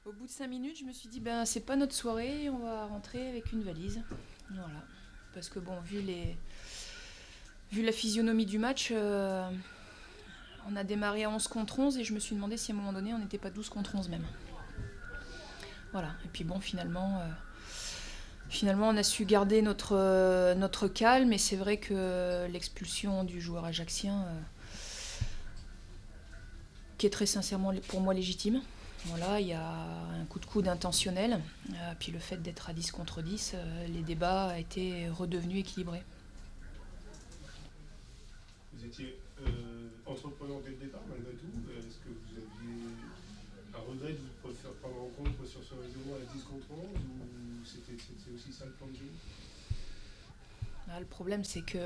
Au bout de 5 minutes, je me suis dit, ben c'est pas notre soirée, on va rentrer avec une valise. Voilà. Parce que bon, vu la physionomie du match, on a démarré à 11 contre 11 et je me suis demandé si à un moment donné on n'était pas 12 contre 11 même. Voilà. Et puis bon, finalement on a su garder notre calme et c'est vrai que l'expulsion du joueur ajaxien, qui est très sincèrement pour moi légitime. Voilà, il y a un coup de coude intentionnel, puis le fait d'être à 10 contre 10, les débats a été redevenu équilibrés. Vous étiez entreprenant dès le départ, malgré tout. Est-ce que vous aviez un regret de vous faire prendre en compte sur ce 0 à 10 contre 11 ou c'était aussi ça le plan de jeu? Là, le problème, c'est que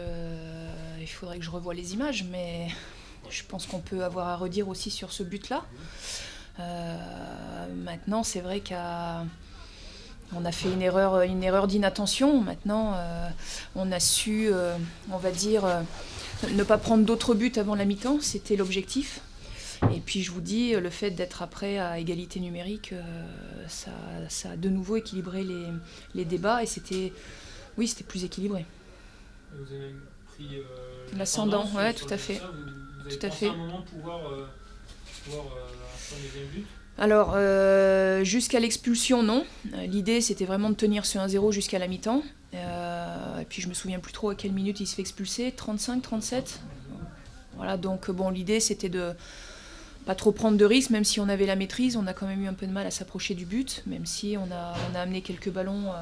il faudrait que je revoie les images, mais je pense qu'on peut avoir à redire aussi sur ce but-là. Maintenant, c'est vrai qu'on a fait une erreur d'inattention. Maintenant, on a su, on va dire, ne pas prendre d'autres buts avant la mi-temps. C'était l'objectif. Et puis, je vous dis, le fait d'être après à égalité numérique, ça a de nouveau équilibré les débats. Et c'était plus équilibré. Vous avez même pris l'ascendant, ouais, sur tout à le fait. ça, vous avez Tout à pensé fait. à un moment pouvoir faire un deuxième but? Alors, jusqu'à l'expulsion, non. L'idée, c'était vraiment de tenir ce 1-0 jusqu'à la mi-temps. Et puis, je me souviens plus trop à quelle minute il se fait expulser. 35, 37. Voilà, donc bon, l'idée, c'était de pas trop prendre de risques, même si on avait la maîtrise. On a quand même eu un peu de mal à s'approcher du but, même si on a amené quelques ballons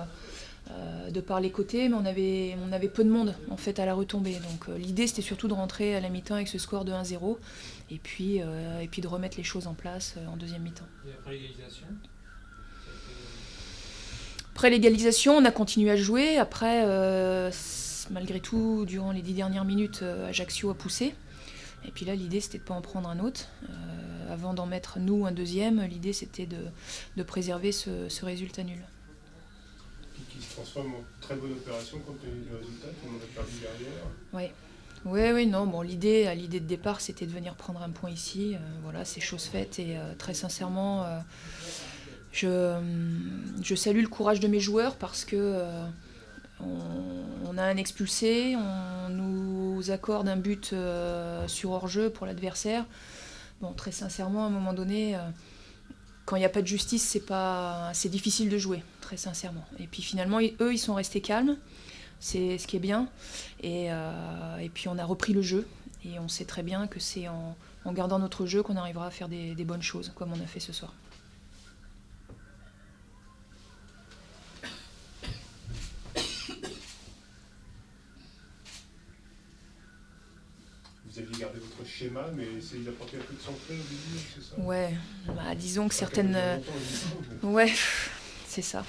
de par les côtés, mais on avait peu de monde en fait à la retombée. Donc l'idée, c'était surtout de rentrer à la mi-temps avec ce score de 1-0 et puis de remettre les choses en place en deuxième mi-temps. Et après l'égalisation, Après l'égalisation, on a continué à jouer. Après, malgré tout, durant les 10 dernières minutes, Ajaccio a poussé. Et puis là, l'idée, c'était de ne pas en prendre un autre. Avant d'en mettre, nous, un deuxième, l'idée, c'était de préserver ce résultat nul. Qui se transforme en très bonne opération compte tenu du résultat qu'on aurait perdu derrière. Oui, non. Bon, l'idée de départ, c'était de venir prendre un point ici. Voilà, c'est chose faite. Et très sincèrement, je salue le courage de mes joueurs parce que on a un expulsé, on nous accorde un but sur hors-jeu pour l'adversaire. Bon, très sincèrement, à un moment donné, quand il n'y a pas de justice, c'est difficile de jouer, très sincèrement. Et puis finalement, eux, ils sont restés calmes, c'est ce qui est bien. Et puis on a repris le jeu. Et on sait très bien que c'est en gardant notre jeu qu'on arrivera à faire des bonnes choses, comme on a fait ce soir. Vous aviez gardé votre schéma, mais essayé d'apporter un peu de centré au début, c'est ça? Ouais, disons que certaines... Mais... Ouais, c'est ça.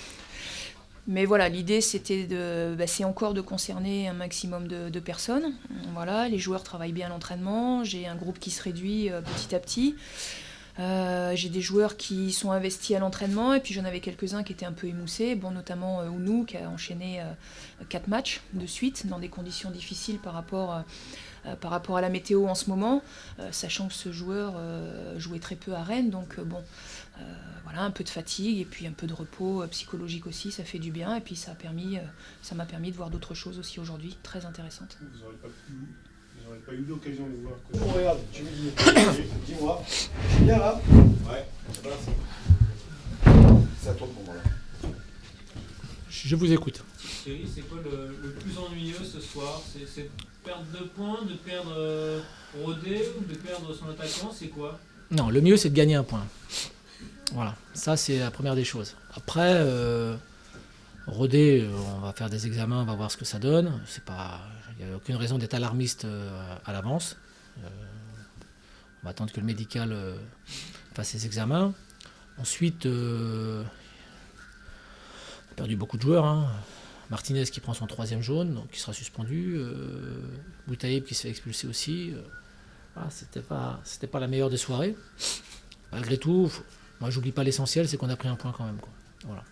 Mais voilà, l'idée c'est encore de concerner un maximum de personnes. Voilà, les joueurs travaillent bien à l'entraînement, j'ai un groupe qui se réduit petit à petit. J'ai des joueurs qui sont investis à l'entraînement et puis j'en avais quelques-uns qui étaient un peu émoussés, bon, notamment Ounou qui a enchaîné 4 matchs de suite dans des conditions difficiles par rapport à la météo en ce moment, sachant que ce joueur jouait très peu à Rennes, donc voilà, un peu de fatigue et puis un peu de repos psychologique aussi, ça fait du bien et puis ça m'a permis de voir d'autres choses aussi aujourd'hui, très intéressantes. Vous n'aurez pas eu l'occasion de voir. Oh, regarde, tu me dis, dis-moi, je suis bien là? Ouais, voilà, c'est à toi pour moi là. Je vous écoute. Thierry, c'est quoi le plus ennuyeux ce soir? C'est de perdre 2 points, de perdre Rodé ou de perdre son attaquant? C'est quoi? Non, le mieux c'est de gagner un point. Voilà, ça c'est la première des choses. Après, Rodé, on va faire des examens, on va voir ce que ça donne. Il n'y a aucune raison d'être alarmiste à l'avance. On va attendre que le médical fasse ses examens. Ensuite, on a perdu beaucoup de joueurs. Hein. Martinez qui prend son 3e jaune, donc qui sera suspendu. Boutaïb qui se fait expulser aussi. Voilà, c'était pas la meilleure des soirées. Malgré tout, moi j'oublie pas l'essentiel, c'est qu'on a pris un point quand même. Quoi. Voilà.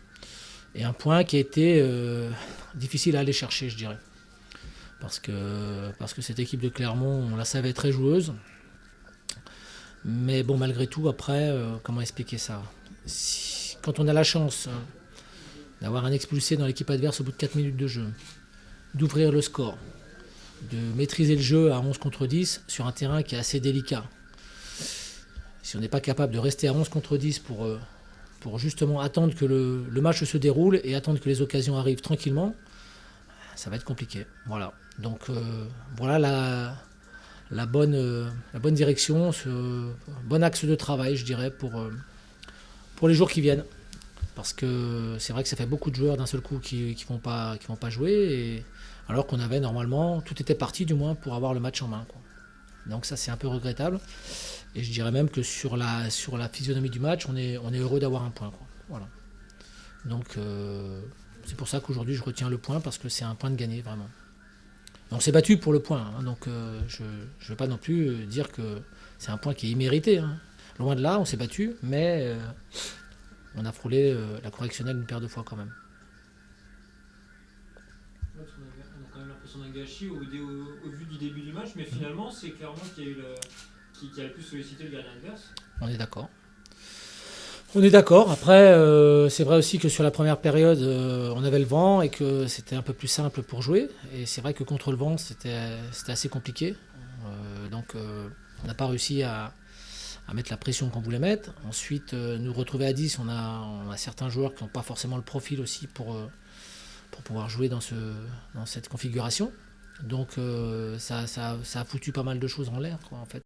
Et un point qui a été difficile à aller chercher, je dirais. Parce que cette équipe de Clermont, on la savait très joueuse. Mais bon, malgré tout, après, comment expliquer ça? quand on a la chance d'avoir un expulsé dans l'équipe adverse au bout de 4 minutes de jeu, d'ouvrir le score, de maîtriser le jeu à 11 contre 10 sur un terrain qui est assez délicat. Si on n'est pas capable de rester à 11 contre 10 pour justement attendre que le match se déroule et attendre que les occasions arrivent tranquillement, ça va être compliqué. Voilà. Donc voilà la bonne direction, ce bon axe de travail, je dirais, pour les jours qui viennent. Parce que c'est vrai que ça fait beaucoup de joueurs d'un seul coup qui vont pas jouer, alors qu'on avait normalement, tout était parti du moins pour avoir le match en main, quoi. Donc ça c'est un peu regrettable. Et je dirais même que sur la physionomie du match, on est heureux d'avoir un point, quoi. Voilà. Donc c'est pour ça qu'aujourd'hui je retiens le point, parce que c'est un point de gagné vraiment. On s'est battu pour le point, hein, donc je ne veux pas non plus dire que c'est un point qui est immérité, hein. Loin de là, on s'est battu, mais on a frôlé la correctionnelle une paire de fois quand même. On a quand même l'impression d'un gâchis au vu du début du match, mais finalement, c'est clairement qui a le plus sollicité le gardien adverse. On est d'accord. On est d'accord. Après, c'est vrai aussi que sur la première période, on avait le vent et que c'était un peu plus simple pour jouer. Et c'est vrai que contre le vent, c'était assez compliqué. Donc, on n'a pas réussi à mettre la pression qu'on voulait mettre. Ensuite, nous retrouver à 10, on a certains joueurs qui n'ont pas forcément le profil aussi pour pouvoir jouer dans cette configuration. Donc, ça a foutu pas mal de choses en l'air, quoi, en fait.